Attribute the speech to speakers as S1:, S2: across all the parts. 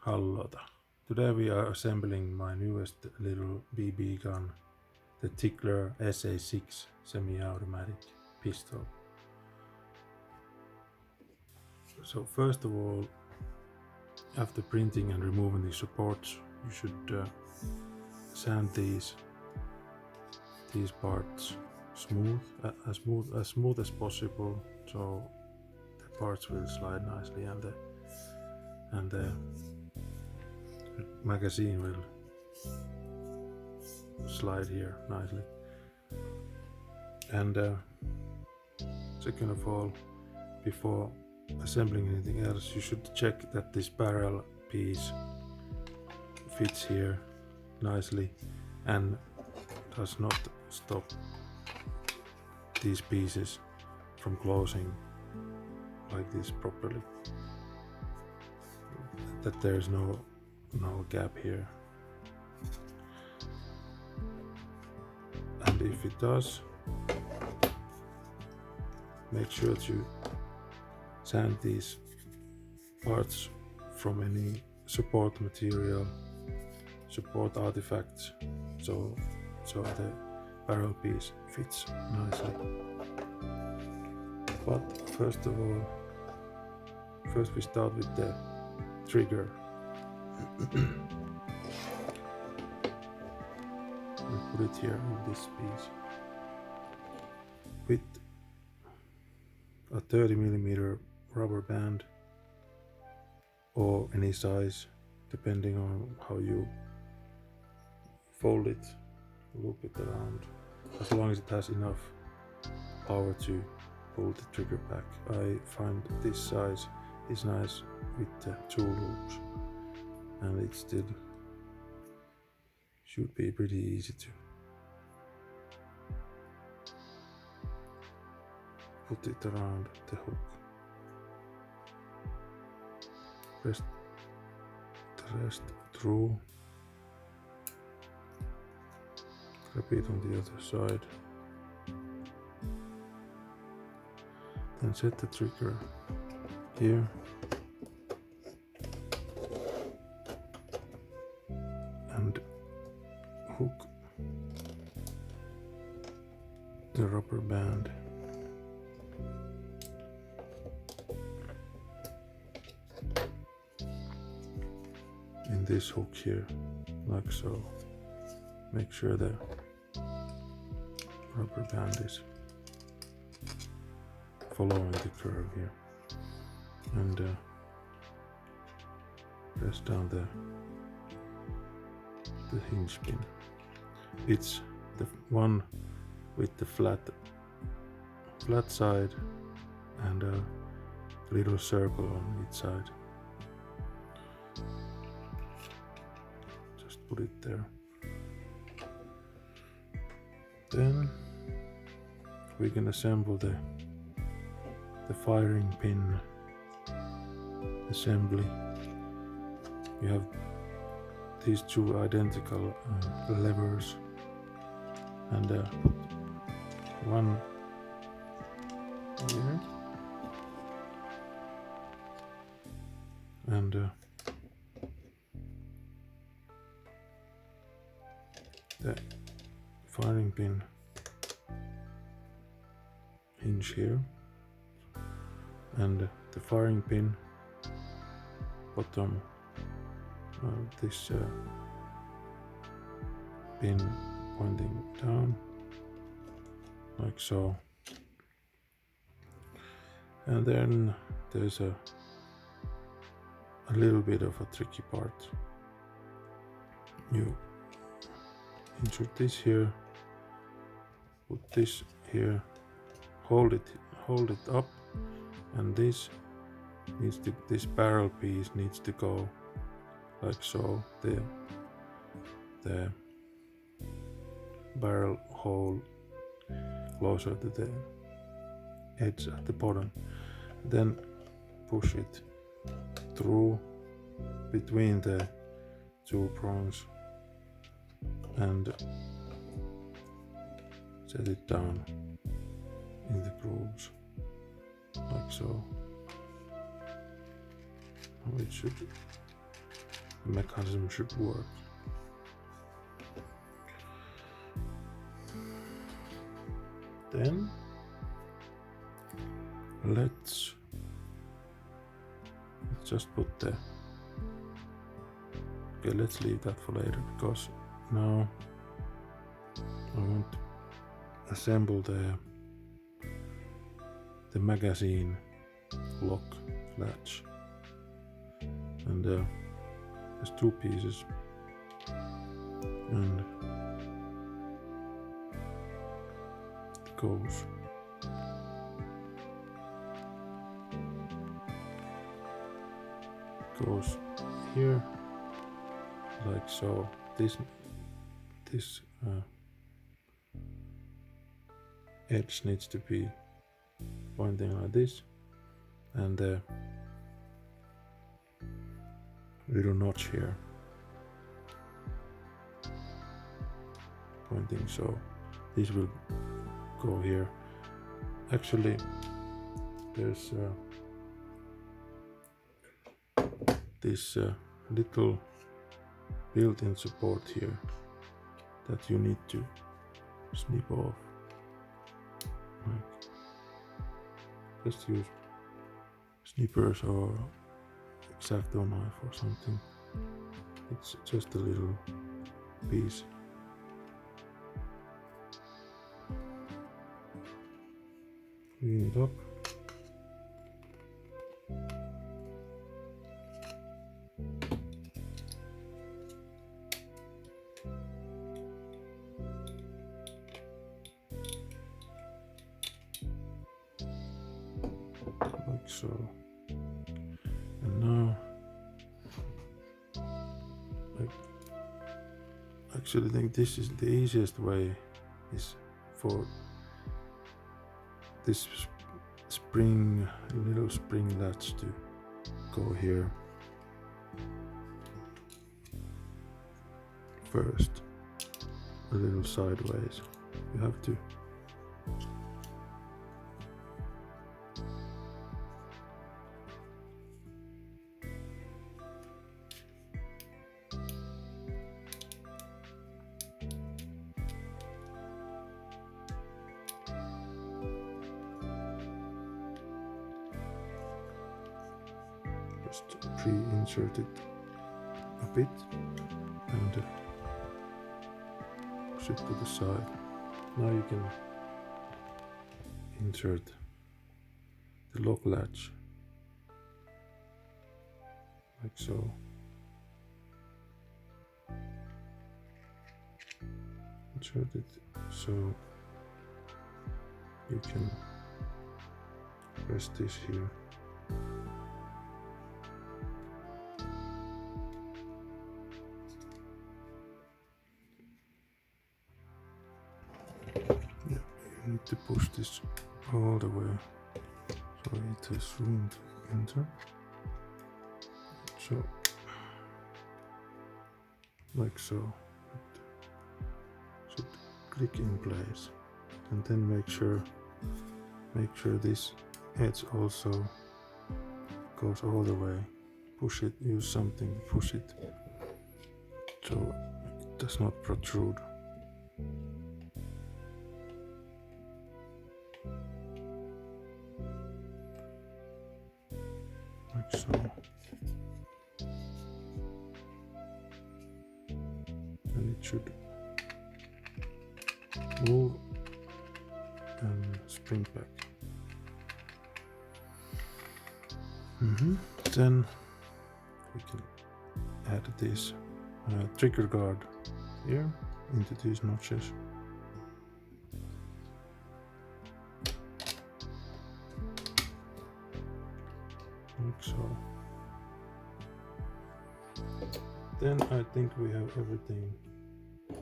S1: Hallota. Today we are assembling my newest little BB gun, the Tickler SA-6 semi-automatic pistol. So first of all, after printing and removing the supports, you should sand these parts as smooth as possible, so the parts will slide nicely and the magazine will slide here nicely. And second of all, before assembling anything else, you should check that this barrel piece fits here nicely and does not stop these pieces from closing like this properly, that there is no gap here. And if it does, make sure to sand these parts from any support material, support artifacts, so the barrel piece fits nicely. But first we start with the trigger. We put it here in this piece with a 30mm rubber band, or any size depending on how you fold it, loop it around, as long as it has enough power to pull the trigger back. I find this size is nice with the 2 loops, and it still should be pretty easy to put it around the hook. Press the rest through, grab it on the other side, then set the trigger here and hook the rubber band in this hook here, like so. Make sure the rubber band is following the curve here, and press down the hinge pin. It's the one with the flat side and a little circle on each side. Just put it there. Then we can assemble the firing pin assembly. You have these 2 identical levers, and put one here and the firing pin hinge here, and the firing pin bottom, this pin pointing down like so. And then there's a little bit of a tricky part. You insert this here, put this here, hold it up, and this barrel piece needs to go like so. The barrel hole closer to the edge at the bottom. Then push it through between the 2 prongs and set it down in the grooves like so. It should the mechanism should work. Then let's just put the, okay, let's leave that for later, because now I want to assemble the magazine lock latch, and there's two pieces, and it goes here like so. This edge needs to be pointing like this, and the little notch here pointing, so this will go here. Actually, there's this little built-in support here that you need to snip off. Like, just use snippers or X-Acto knife or something. It's just a little piece. Clean it up. Like so. And now I actually think this is the easiest way, is for this little spring latch to go here first, a little sideways. You have to just pre-insert it a bit and push it to the side. Now you can insert the lock latch like so. Insert it so you can press this here. Yeah, you need to push this all the way so it has room to enter. So, like so. It should click in place, and then make sure this edge also goes all the way. Push it, use something to push it so it does not protrude. Like so. And it should move and spring back. Then we can add this trigger guard here into these notches. Like so. Then I think we have everything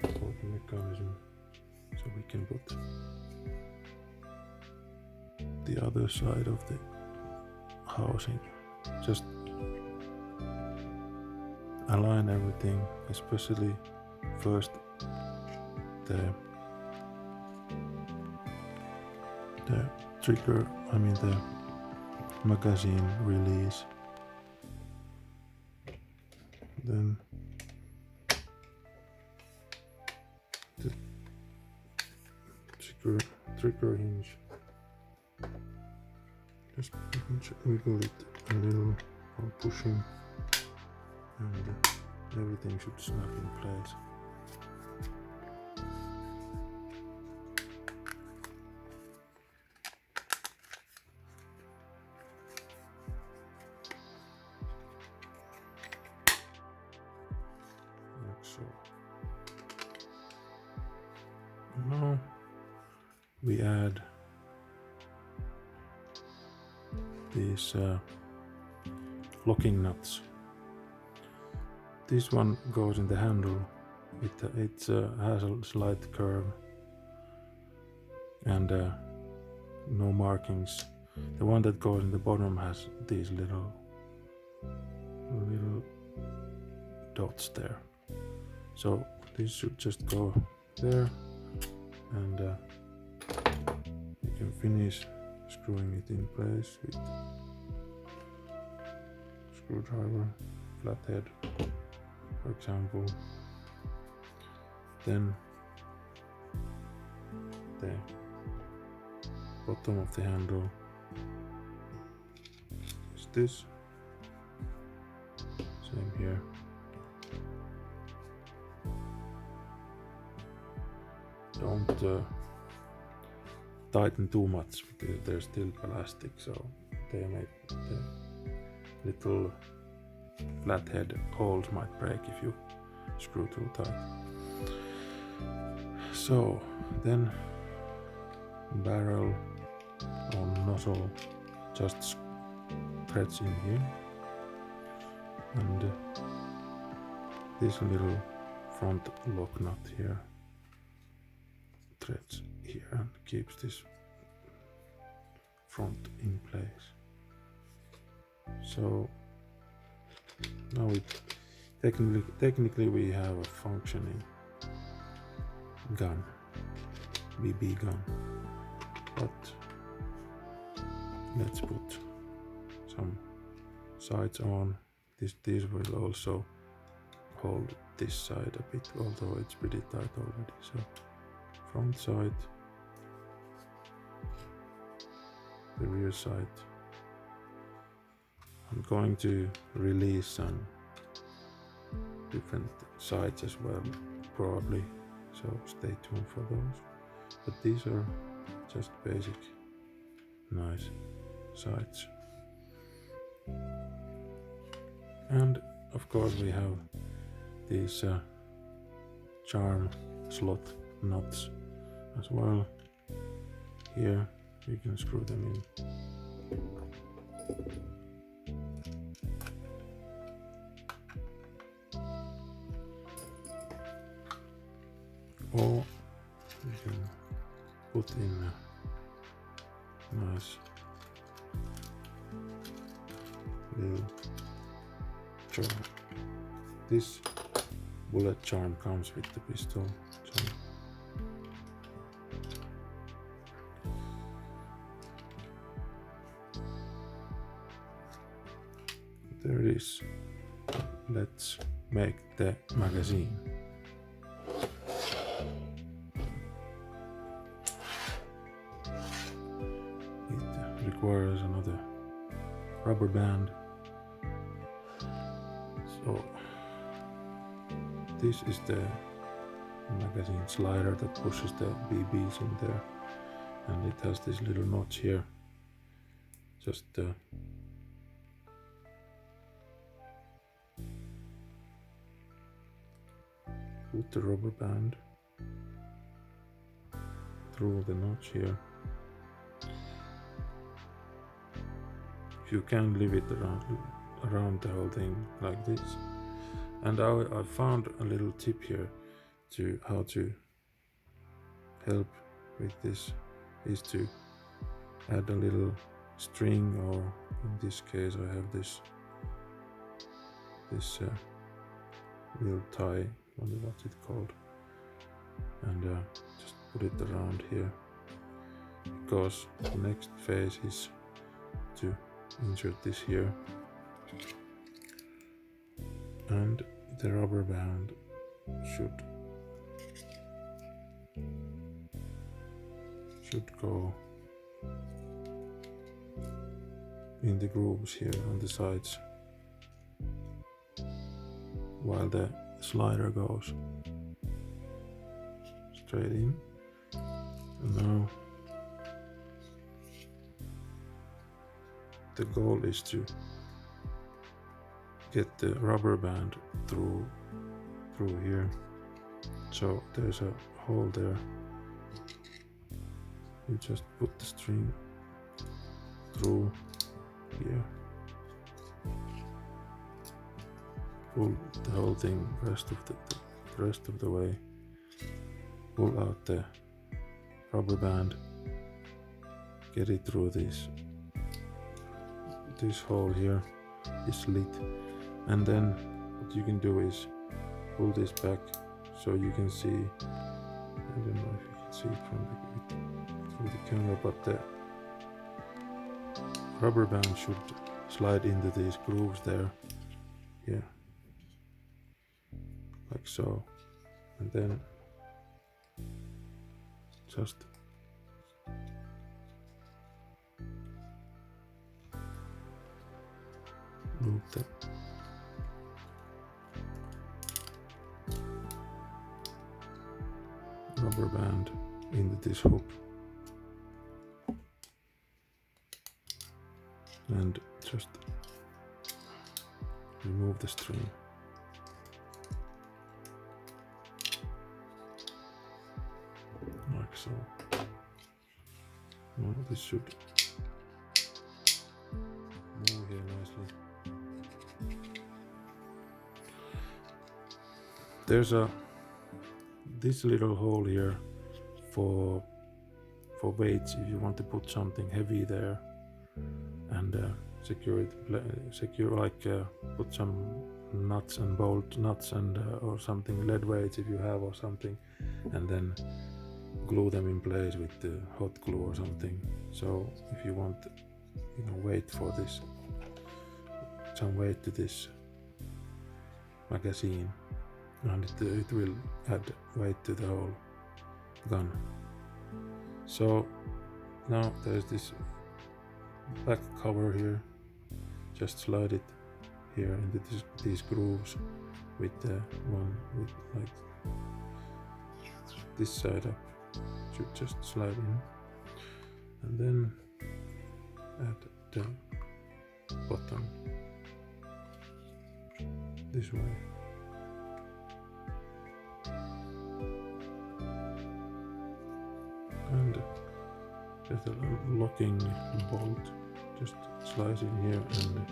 S1: for the mechanism, so we can put the other side of the housing. Just align everything, especially first the trigger, the magazine release. Then the trigger hinge, just wiggle it a little while pushing, and everything should snap in place. Like so. Now we add these locking nuts. This one goes in the handle. It has a slight curve and no markings. The one that goes in the bottom has these little dots there. So this should just go there, and you can finish screwing it in place with screwdriver, flathead, for example. Then the bottom of the handle is this. Same here. Don't tighten too much because they're still plastic, so they make the little flathead holes might break if you screw too tight. So then barrel or nozzle just threads in here, and this little front lock nut here threads here and keeps this front in place. So now technically we have a functioning gun, BB gun, but let's put some sights on. These will also hold this side a bit, although it's pretty tight already. So front sight, the rear sight. I'm going to release some different sights as well, probably, so stay tuned for those. But these are just basic, nice sights. And of course we have these charm slot nuts as well. Here you can screw them in. Or you can put in a nice little charm. This bullet charm comes with the pistol. So there it is. Let's make the magazine. It requires another rubber band. So this is the magazine slider that pushes the BBs in there, and it has this little notch here. Just put the rubber band through the notch here. If you can leave it around the whole thing like this. And I found a little tip here to how to help with this, is to add a little string, or in this case I have this little tie, I wonder what's it called, and just put it around here, because the next phase is to insert this here, and the rubber band should go in the grooves here on the sides, while the slider goes straight in. And now the goal is to get the rubber band through here. So there's a hole there. You just put the string through here, pull the whole thing rest of the way, pull out the rubber band, get it through this hole here, this slit, and then what you can do is pull this back so you can see. I don't know if you can see it through the camera, but the rubber band should slide into these grooves there, yeah, like so, and then just loop the rubber band into this hook and just remove the string. Like so. Now this should move here nicely. There's this little hole here for weights if you want to put something heavy there and secure like put some nuts and bolt nuts and or something, lead weights if you have or something, and then glue them in place with the hot glue or something. So if you want, weight for this, some weight to this magazine, and it will add weight to the whole gun. So now there's this back cover here, just slide it here into these grooves with the one with like this side up, should just slide in, and then add the bottom this way. And there's a locking bolt, just slice in here and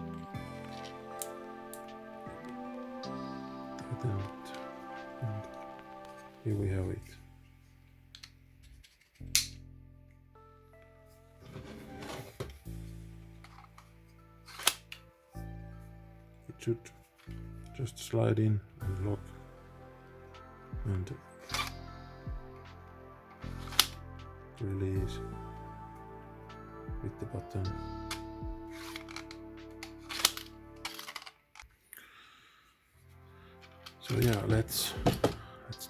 S1: tighten it, and here we have it. It should just slide in and lock, and release with the button. So yeah, let's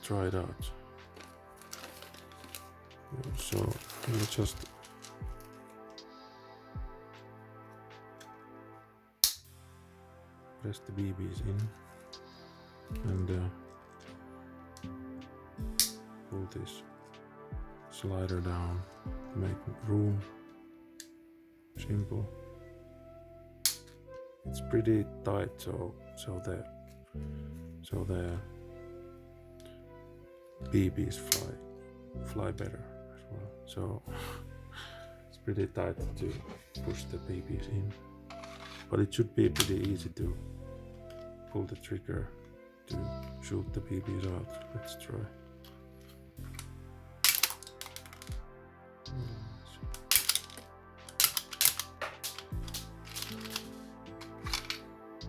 S1: try it out. So we'll just press the BBs in and pull this slider down to make room. Simple. It's pretty tight, so the BBs fly better as well. So it's pretty tight to push the BBs in, but it should be pretty easy to pull the trigger to shoot the BBs out. Let's try.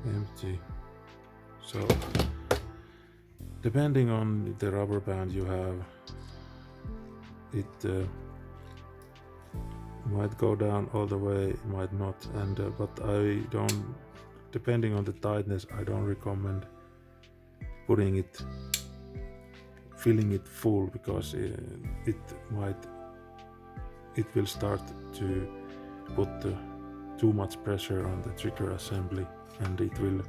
S1: Empty. So depending on the rubber band you have, it might go down all the way, it might not, and but I don't, depending on the tightness, I don't recommend filling it full, because it will start to put too much pressure on the trigger assembly, and it will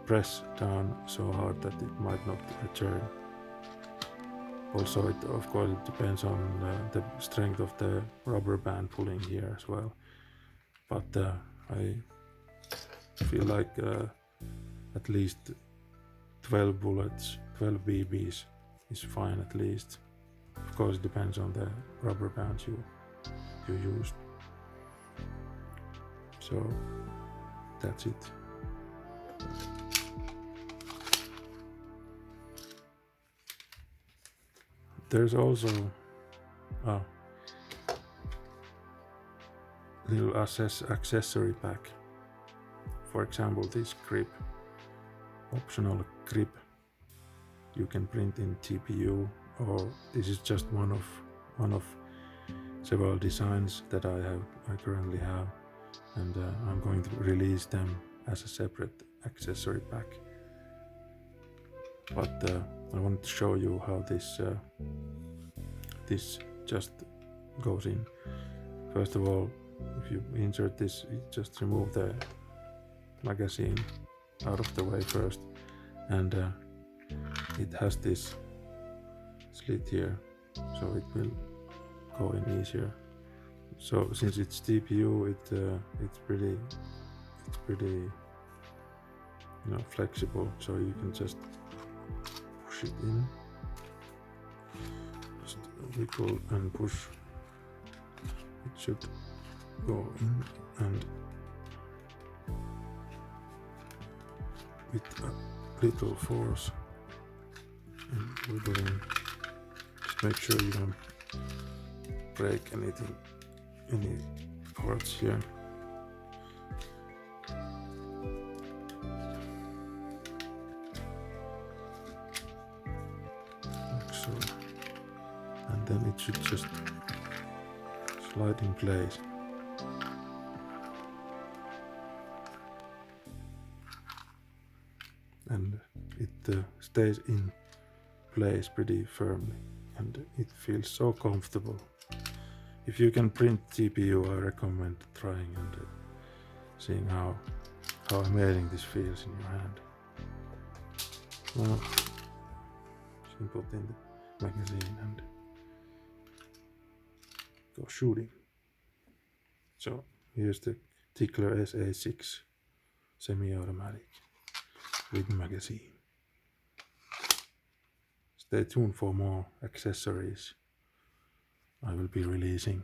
S1: press down so hard that it might not return. Also, of course it depends on the strength of the rubber band pulling here as well, but I feel like at least 12 bullets, 12 BBs is fine at least. Of course it depends on the rubber bands you used. So that's it. There's also a little accessory pack. For example, this grip, optional grip, you can print in TPU, or this is just one of several designs that I currently have, and I'm going to release them as a separate accessory pack. But I wanted to show you how this just goes in. First of all, if you insert this, you just remove the magazine out of the way first, and it has this slit here, so it will go in easier. So since it's TPU, it's pretty flexible, so you can just push it in, just wiggle and push. It should go in, and with a little force and wiggling, just make sure you don't break any parts here. Like so. And then it should just slide in place. And it stays in place pretty firmly, and it feels so comfortable. If you can print TPU, I recommend trying and seeing how amazing this feels in your hand. Well, you can put in the magazine and go shooting. So here's the Tickler SA-6 semi-automatic with magazine. Stay tuned for more accessories I will be releasing.